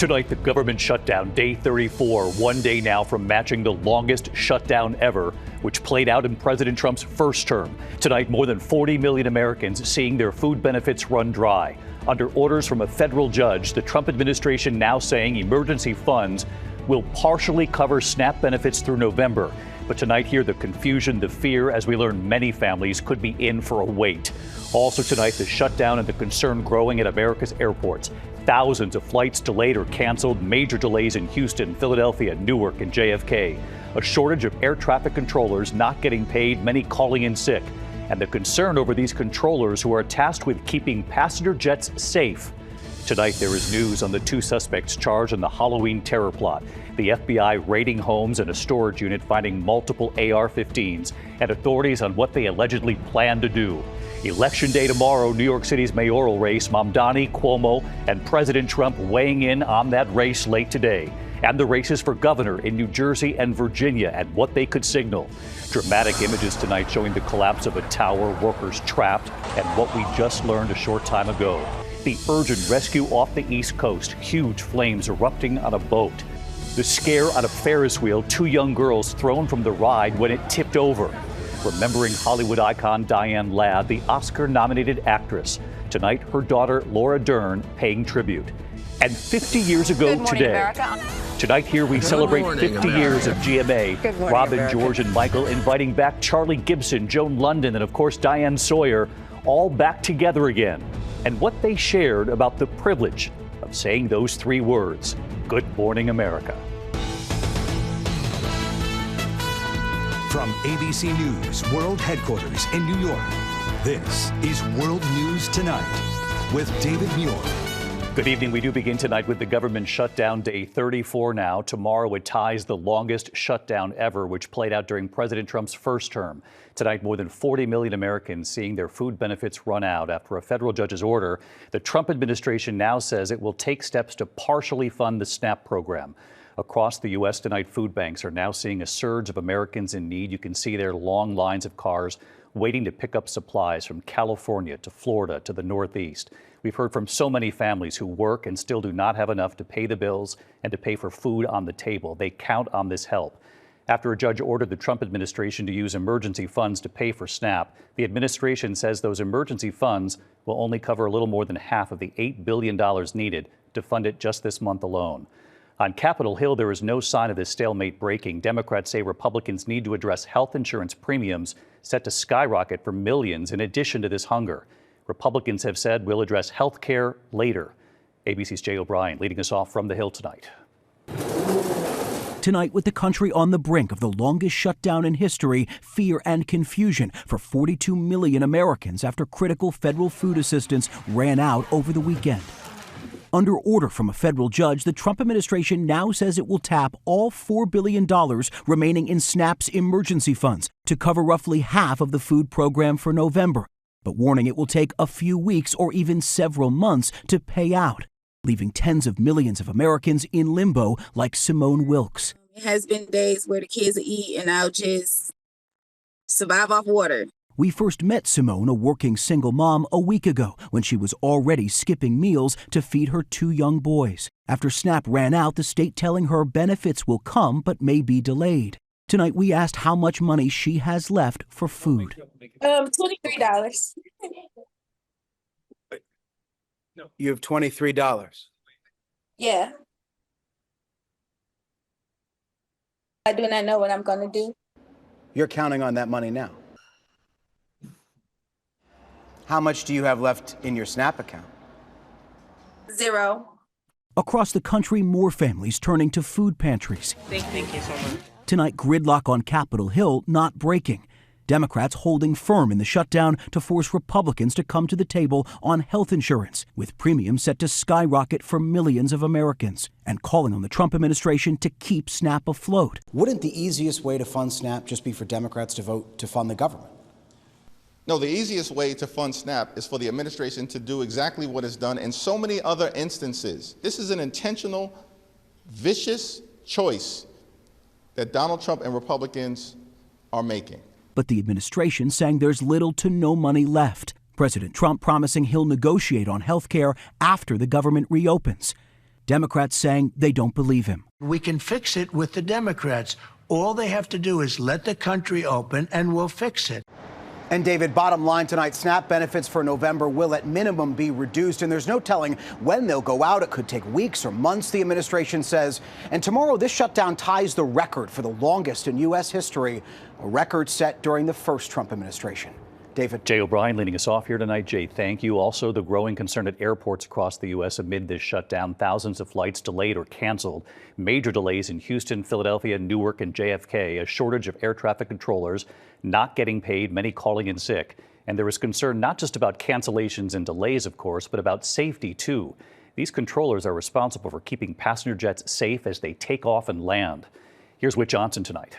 Tonight, the government shutdown, day 34, one day now from matching the longest shutdown ever, which played out in President Trump's first term. Tonight, more than 40 million Americans seeing their food benefits run dry. Under orders from a federal judge, the Trump administration now saying emergency funds will partially cover SNAP benefits through November. But tonight, here the confusion, the fear, as we learn many families could be in for a wait. Also tonight, the shutdown and the concern growing at America's airports. Thousands of flights delayed or canceled, major delays in Houston, Philadelphia, Newark, and JFK. A shortage of air traffic controllers not getting paid, many calling in sick. And the concern over these controllers who are tasked with keeping passenger jets safe. Tonight, there is news on the two suspects charged in the Halloween terror plot. The FBI raiding homes and a storage unit, finding multiple AR-15s, and authorities on what they allegedly plan to do. Election day tomorrow, New York City's mayoral race, Mamdani, Cuomo, and President Trump weighing in on that race late today. And the races for governor in New Jersey and Virginia and what they could signal. Dramatic images tonight showing the collapse of a tower, workers trapped, and what we just learned a short time ago. The urgent rescue off the East Coast, huge flames erupting on a boat. The scare on a Ferris wheel, two young girls thrown from the ride when it tipped over. Remembering Hollywood icon Diane Ladd, the Oscar-nominated actress. Tonight, her daughter, Laura Dern, paying tribute. And 50 years ago today, America. Tonight here we celebrate 50 years of GMA. Robin, America. George, and Michael inviting back Charlie Gibson, Joan London, and of course Diane Sawyer, all back together again. And what they shared about the privilege of saying those three words, Good Morning America. From ABC News World Headquarters in New York, this is World News Tonight with David Muir. Good evening. We do begin tonight with the government shutdown, day 34 now. Tomorrow it ties the longest shutdown ever, which played out during President Trump's first term. Tonight, more than 40 million Americans seeing their food benefits run out after a federal judge's order. The Trump administration now says it will take steps to partially fund the SNAP program. Across the U.S. tonight, food banks are now seeing a surge of Americans in need. You can see their long lines of cars waiting to pick up supplies from California to Florida to the Northeast. We've heard from so many families who work and still do not have enough to pay the bills and to pay for food on the table. They count on this help. After a judge ordered the Trump administration to use emergency funds to pay for SNAP, the administration says those emergency funds will only cover a little more than half of the $8 billion needed to fund it just this month alone. On Capitol Hill, there is no sign of this stalemate breaking. Democrats say Republicans need to address health insurance premiums set to skyrocket for millions in addition to this hunger. Republicans have said we'll address health care later. ABC's Jay O'Brien leading us off from the Hill tonight. Tonight, with the country on the brink of the longest shutdown in history, fear and confusion for 42 million Americans after critical federal food assistance ran out over the weekend. Under order from a federal judge, the Trump administration now says it will tap all $4 billion remaining in SNAP's emergency funds to cover roughly half of the food program for November, but warning it will take a few weeks or even several months to pay out, leaving tens of millions of Americans in limbo like Simone Wilkes. It has been days where the kids eat and I'll just survive off water. We first met Simone, a working single mom, a week ago when she was already skipping meals to feed her two young boys. After SNAP ran out, the state telling her benefits will come but may be delayed. Tonight, we asked how much money she has left for food. $23. You have $23? Yeah. I do not know what I'm going to do. You're counting on that money now. How much do you have left in your SNAP account? 0. Across the country, more families turning to food pantries. Thank you so much. Tonight, gridlock on Capitol Hill not breaking. Democrats holding firm in the shutdown to force Republicans to come to the table on health insurance, with premiums set to skyrocket for millions of Americans, and calling on the Trump administration to keep SNAP afloat. Wouldn't the easiest way to fund SNAP just be for Democrats to vote to fund the government? No, the easiest way to fund SNAP is for the administration to do exactly what it's done in so many other instances. This is an intentional, vicious choice that Donald Trump and Republicans are making. But the administration saying there's little to no money left. President Trump promising he'll negotiate on health care after the government reopens. Democrats saying they don't believe him. We can fix it with the Democrats. All they have to do is let the country open and we'll fix it. And David, bottom line tonight, SNAP benefits for November will at minimum be reduced, and there's no telling when they'll go out. It could take weeks or months, the administration says. And tomorrow, this shutdown ties the record for the longest in U.S. history, a record set during the first Trump administration. David. Jay O'Brien leading us off here tonight. Jay, thank you. Also, the growing concern at airports across the U.S. amid this shutdown. Thousands of flights delayed or canceled. Major delays in Houston, Philadelphia, Newark, and JFK. A shortage of air traffic controllers, not getting paid, many calling in sick. And there is concern not just about cancellations and delays, of course, but about safety, too. These controllers are responsible for keeping passenger jets safe as they take off and land. Here's Whit Johnson tonight.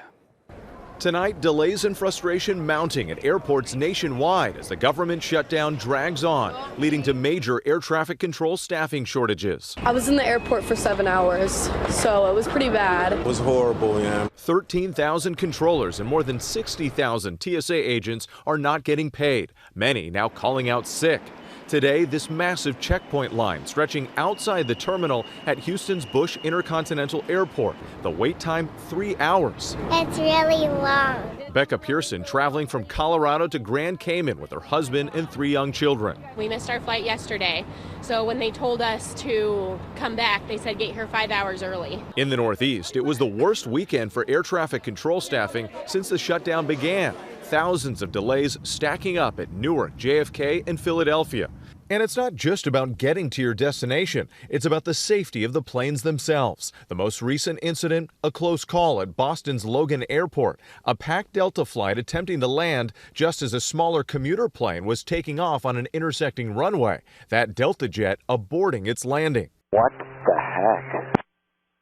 Tonight, delays and frustration mounting at airports nationwide as the government shutdown drags on, leading to major air traffic control staffing shortages. I was in the airport for 7 hours, so it was pretty bad. It was horrible, yeah. 13,000 controllers and more than 60,000 TSA agents are not getting paid, many now calling out sick. Today, this massive checkpoint line stretching outside the terminal at Houston's Bush Intercontinental Airport. The wait time, 3 hours. It's really long. Becca Pearson traveling from Colorado to Grand Cayman with her husband and 3 young children. We missed our flight yesterday, so when they told us to come back, they said get here 5 hours early. In the Northeast, it was the worst weekend for air traffic control staffing since the shutdown began. Thousands of delays stacking up at Newark, JFK, and Philadelphia. And it's not just about getting to your destination. It's about the safety of the planes themselves. The most recent incident, a close call at Boston's Logan Airport. A packed Delta flight attempting to land just as a smaller commuter plane was taking off on an intersecting runway. That Delta jet aborting its landing. What the heck?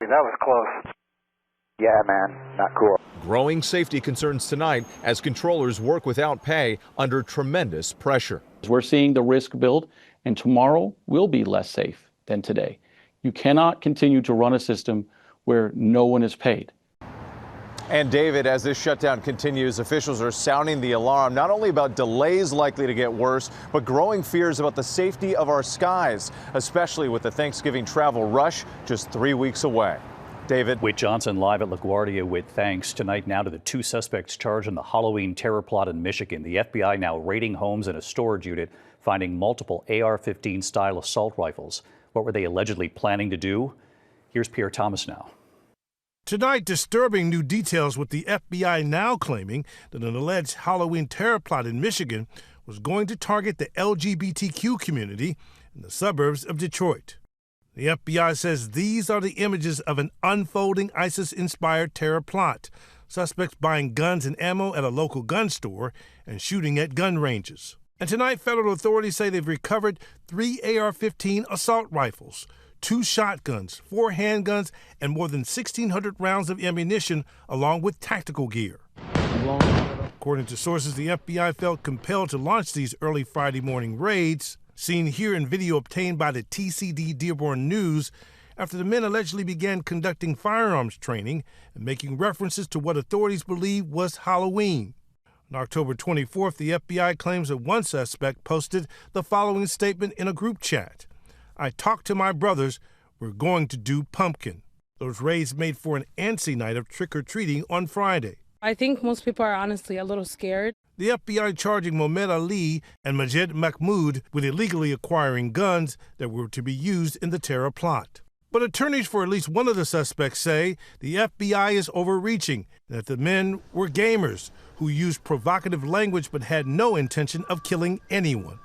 That was close. Yeah, man, not cool. Growing safety concerns tonight as controllers work without pay under tremendous pressure. We're seeing the risk build, and tomorrow will be less safe than today. You cannot continue to run a system where no one is paid. And David, as this shutdown continues, officials are sounding the alarm, not only about delays likely to get worse, but growing fears about the safety of our skies, especially with the Thanksgiving travel rush just 3 weeks away. David. Whit Johnson live at LaGuardia with thanks. Tonight now to the 2 suspects charged in the Halloween terror plot in Michigan. The FBI now raiding homes and a storage unit, finding multiple AR-15 style assault rifles. What were they allegedly planning to do? Here's Pierre Thomas now. Tonight, disturbing new details with the FBI now claiming that an alleged Halloween terror plot in Michigan was going to target the LGBTQ community in the suburbs of Detroit. The FBI says these are the images of an unfolding ISIS-inspired terror plot. Suspects buying guns and ammo at a local gun store and shooting at gun ranges. And tonight, federal authorities say they've recovered 3 AR-15 assault rifles, 2 shotguns, 4 handguns, and more than 1,600 rounds of ammunition, along with tactical gear. According to sources, the FBI felt compelled to launch these early Friday morning raids, seen here in video obtained by the TCD Dearborn News, after the men allegedly began conducting firearms training and making references to what authorities believe was Halloween. On October 24th, the FBI claims that one suspect posted the following statement in a group chat. "I talked to my brothers. We're going to do pumpkin." Those raids made for an antsy night of trick-or-treating on Friday. I think most people are honestly a little scared. The FBI charging Mohamed Ali and Majed Mahmoud with illegally acquiring guns that were to be used in the terror plot. But attorneys for at least one of the suspects say the FBI is overreaching, and that the men were gamers who used provocative language but had no intention of killing anyone.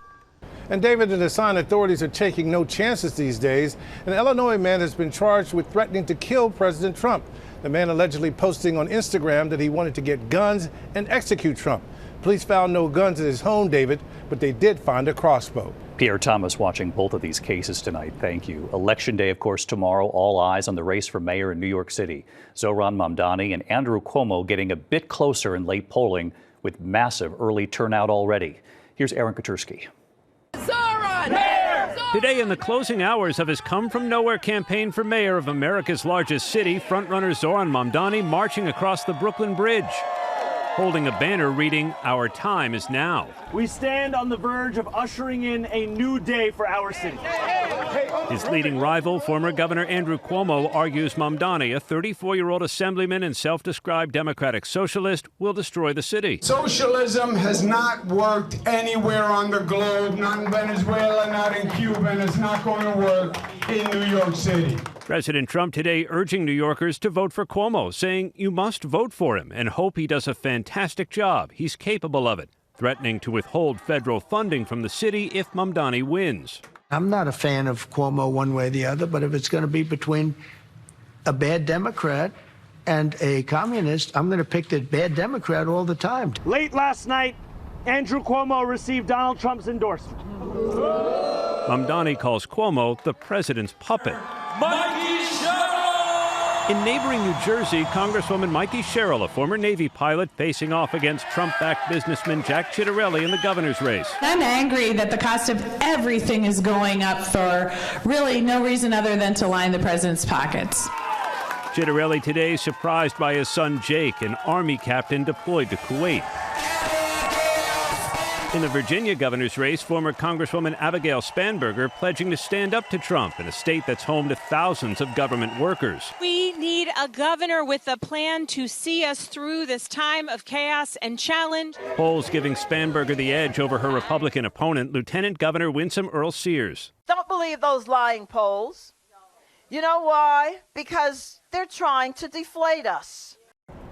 And David, in a sign authorities are taking no chances these days, an Illinois man has been charged with threatening to kill President Trump. The man allegedly posting on Instagram that he wanted to get guns and execute Trump. Police found no guns at his home, David, but they did find a crossbow. Pierre Thomas watching both of these cases tonight. Thank you. Election day, of course, tomorrow. All eyes on the race for mayor in New York City. Zohran Mamdani and Andrew Cuomo getting a bit closer in late polling with massive early turnout already. Here's Aaron Katursky. Today, in the closing hours of his come-from-nowhere campaign for mayor of America's largest city, frontrunner Zohran Mamdani marching across the Brooklyn Bridge. holding a banner reading, "Our time is now." We stand on the verge of ushering in a new day for our city. His leading rival, former Governor Andrew Cuomo, argues Mamdani, a 34-year-old assemblyman and self-described democratic socialist, will destroy the city. Socialism has not worked anywhere on the globe, not in Venezuela, not in Cuba, and it's not going to work in New York City. President Trump today urging New Yorkers to vote for Cuomo, saying you must vote for him and hope he does a fantastic job. He's capable of it, threatening to withhold federal funding from the city if Mamdani wins. I'm not a fan of Cuomo one way or the other, but if it's going to be between a bad Democrat and a communist, I'm going to pick the bad Democrat all the time. Late last night, Andrew Cuomo received Donald Trump's endorsement. Mamdani calls Cuomo the president's puppet. In neighboring New Jersey, Congresswoman Mikey Sherrill, a former Navy pilot, facing off against Trump-backed businessman Jack Ciattarelli in the governor's race. I'm angry that the cost of everything is going up for really no reason other than to line the president's pockets. Ciattarelli today surprised by his son Jake, an Army captain deployed to Kuwait. In the Virginia governor's race, former Congresswoman Abigail Spanberger pledging to stand up to Trump in a state that's home to thousands of government workers. We need a governor with a plan to see us through this time of chaos and challenge. Polls giving Spanberger the edge over her Republican opponent, Lieutenant Governor Winsome Earl-Sears. Don't believe those lying polls. You know why? Because they're trying to deflate us.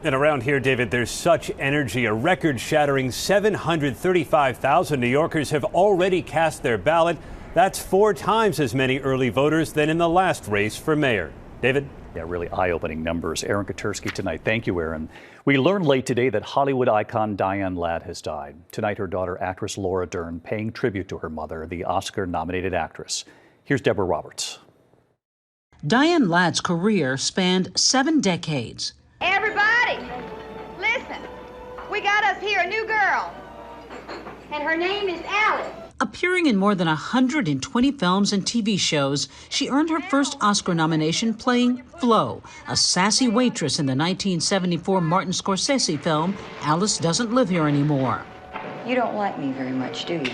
And around here, David, there's such energy. A record-shattering 735,000 New Yorkers have already cast their ballot. That's 4 times as many early voters than in the last race for mayor. David? Yeah, really eye-opening numbers. Aaron Katersky tonight. Thank you, Aaron. We learned late today that Hollywood icon Diane Ladd has died. Tonight, her daughter, actress Laura Dern, paying tribute to her mother, the Oscar-nominated actress. Here's Deborah Roberts. Diane Ladd's career spanned 7 decades. Everybody, listen. We got us here a new girl, and her name is Alice. Appearing in more than 120 films and TV shows, she earned her first Oscar nomination playing Flo, a sassy waitress in the 1974 Martin Scorsese film Alice Doesn't Live Here Anymore. You don't like me very much, do you?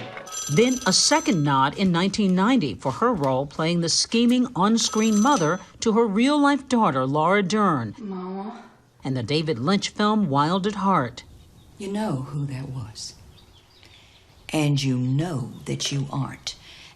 Then a second nod in 1990 for her role playing the scheming on-screen mother to her real-life daughter, Laura Dern. Mama. And the David Lynch film Wild at Heart. You know who that was. And you know that you aren't.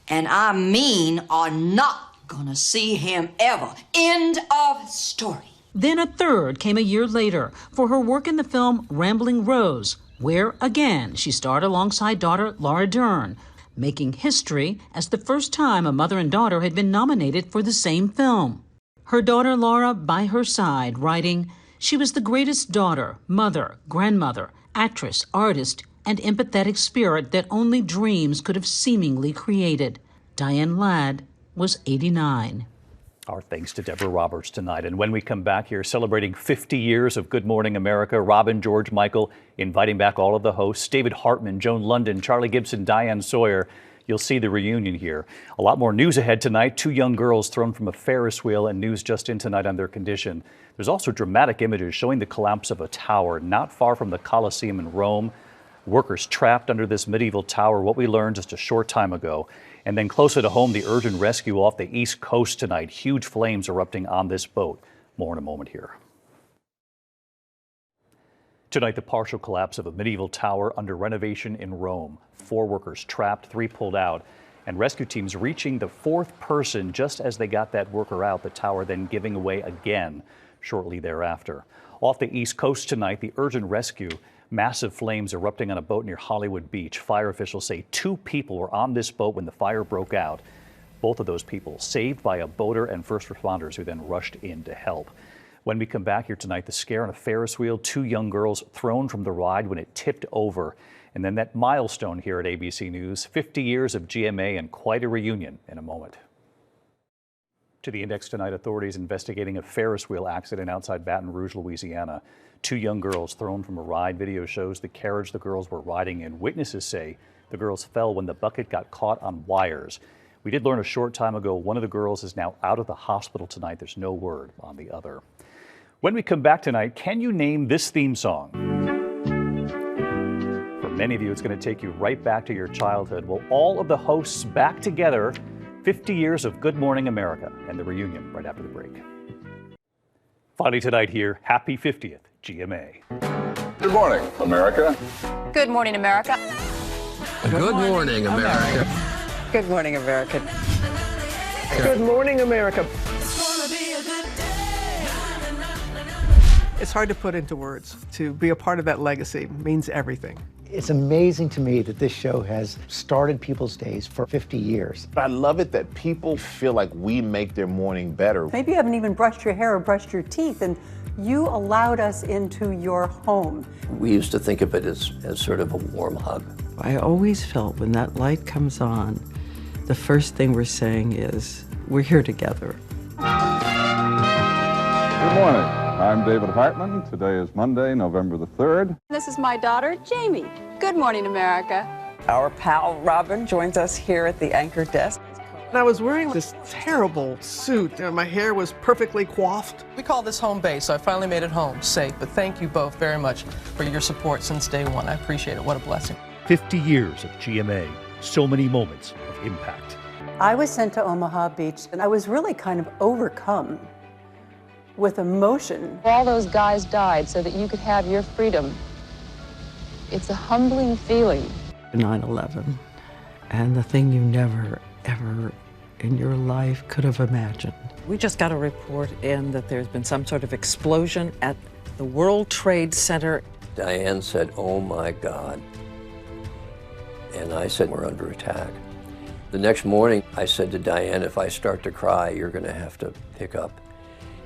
And I mean are not gonna see him ever. End of story. Then a third came a year later for her work in the film Rambling Rose, where again she starred alongside daughter Laura Dern, making history as the first time a mother and daughter had been nominated for the same film. Her daughter Laura by her side, writing, "She was the greatest daughter, mother, grandmother, actress, artist, and empathetic spirit that only dreams could have seemingly created." Diane Ladd was 89. Our thanks to Deborah Roberts tonight. And when we come back here celebrating 50 years of Good Morning America, Robin, George, Michael, inviting back all of the hosts, David Hartman, Joan London, Charlie Gibson, Diane Sawyer. You'll see the reunion here. A lot more news ahead tonight. 2 young girls thrown from a Ferris wheel, and news just in tonight on their condition. There's also dramatic images showing the collapse of a tower not far from the Colosseum in Rome. Workers trapped under this medieval tower, what we learned just a short time ago. And then closer to home, the urgent rescue off the East Coast tonight. Huge flames erupting on this boat. More in a moment here. Tonight, the partial collapse of a medieval tower under renovation in Rome. 4 workers trapped, 3 pulled out, and rescue teams reaching the 4th person just as they got that worker out, the tower then giving way again shortly thereafter. Off the East Coast tonight, the urgent rescue. Massive flames erupting on a boat near Hollywood Beach. Fire officials say 2 people were on this boat when the fire broke out. Both of those people saved by a boater and first responders who then rushed in to help. When we come back here tonight, the scare on a Ferris wheel, 2 young girls thrown from the ride when it tipped over. And then that milestone here at ABC News, 50 years of GMA and quite a reunion in a moment. To the Index tonight, authorities investigating a Ferris wheel accident outside Baton Rouge, Louisiana. 2 young girls thrown from a ride. Video shows the carriage the girls were riding in. Witnesses say the girls fell when the bucket got caught on wires. We did learn a short time ago one of the girls is now out of the hospital tonight. There's no word on the other. When we come back tonight, can you name this theme song? many of you, it's going to take you right back to your childhood. Well, all of the hosts back together, 50 years of Good Morning America, and the reunion right after the break. Finally tonight here, happy 50th, GMA. Good morning, America. Good morning, America. Good morning, America. Good morning, America. Good morning, America. It's hard to put into words. To be a part of that legacy means everything. It's amazing to me that this show has started people's days for 50 years. I love it that people feel like we make their morning better. Maybe you haven't even brushed your hair or brushed your teeth, and you allowed us into your home. We used to think of it as sort of a warm hug. I always felt when that light comes on, the first thing we're saying is, we're here together. Good morning. I'm David Hartman. Today is Monday, November the 3rd. This is my daughter, Jamie. Good morning, America. Our pal, Robin, joins us here at the anchor desk. And I was wearing this terrible suit. My hair was perfectly coiffed. We call this home base, so I finally made it home, safe. But thank you both very much for your support since day one. I appreciate it. What a blessing. 50 years of GMA, so many moments of impact. I was sent to Omaha Beach, and I was really kind of overcome with emotion. All those guys died so that you could have your freedom. It's a humbling feeling. 9/11, and the thing you never, ever in your life could have imagined. We just got a report in that there's been some sort of explosion at the World Trade Center. Diane said, "Oh my God." And I said, "We're under attack." The next morning, I said to Diane, "If I start to cry, you're going to have to pick up."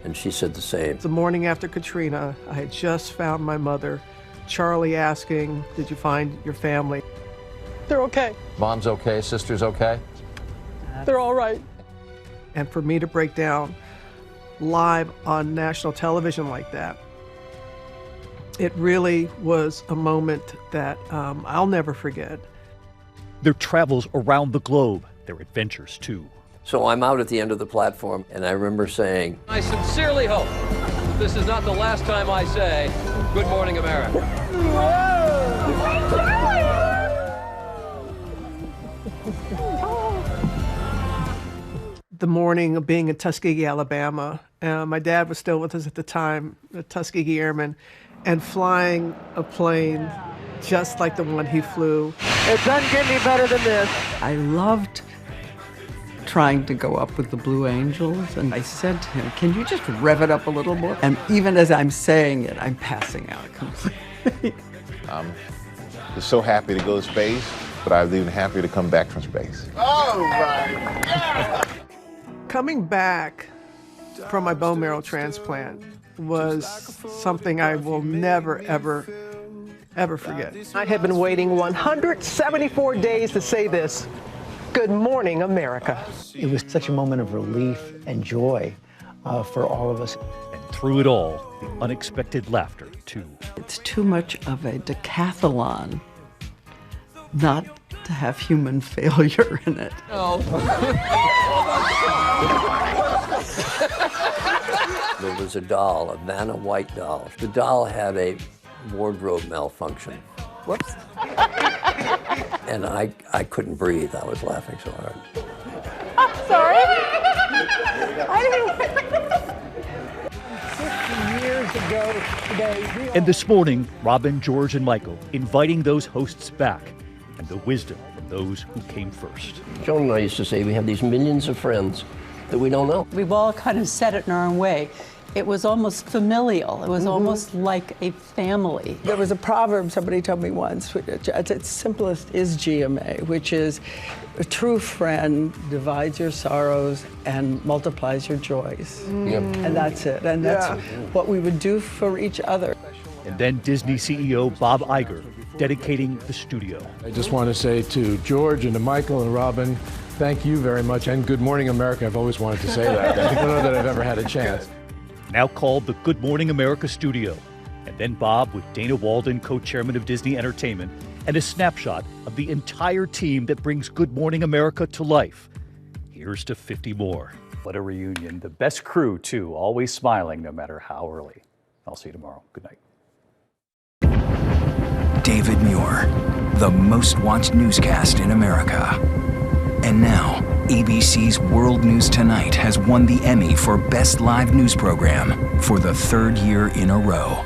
And she said the same. The morning after Katrina, I had just found my mother. Charlie asking, "Did you find your family?" They're okay. Mom's okay, sister's okay? They're all right. And for me to break down live on national television like that, it really was a moment that I'll never forget. Their travels around the globe, their adventures too. So I'm out at the end of the platform, and I remember saying, I sincerely hope this is not the last time I say, Good Morning, America. The morning of being in Tuskegee, Alabama, my dad was still with us at the time, the Tuskegee Airman, and flying a plane just like the one he flew. It doesn't get any better than this. I loved trying to go up with the Blue Angels, and I said to him, "Can you just rev it up a little more?" And even as I'm saying it, I'm passing out completely. I'm just so happy to go to space, but I was even happier to come back from space. Oh my God! Coming back from my bone marrow transplant was something I will never, ever forget. I have been waiting 174 days to say this. Good morning, America. It was such a moment of relief and joy for all of us. And through it all, the unexpected laughter, too. It's too much of a decathlon not to have human failure in it. No. there was a doll, a Vanna White doll. The doll had a wardrobe malfunction. Whoops. And I couldn't breathe. I was laughing so hard. I'm sorry. I didn't. 50 years ago today. And this morning, Robin, George, and Michael inviting those hosts back and the wisdom from those who came first. Joan and I used to say we have these millions of friends that we don't know. We've all kind of said it in our own way. It was almost familial. It was almost like a family. There was a proverb somebody told me once, at its simplest is GMA, which is a true friend divides your sorrows and multiplies your joys. And that's it. And that's what we would do for each other. And then Disney CEO Bob Iger dedicating the studio. I just want to say to George and to Michael and Robin, thank you very much, and Good Morning America. I've always wanted to say that. I don't know that I've ever had a chance. Now called the Good Morning America studio. And then Bob with Dana Walden, co-chairman of Disney Entertainment, and a snapshot of the entire team that brings Good Morning America to life. Here's to 50 more. What a reunion. The best crew, too, always smiling no matter how early. I'll see you tomorrow. Good night. David Muir, the most watched newscast in America. And now, ABC's World News Tonight has won the Emmy for Best Live News Program for the third year in a row.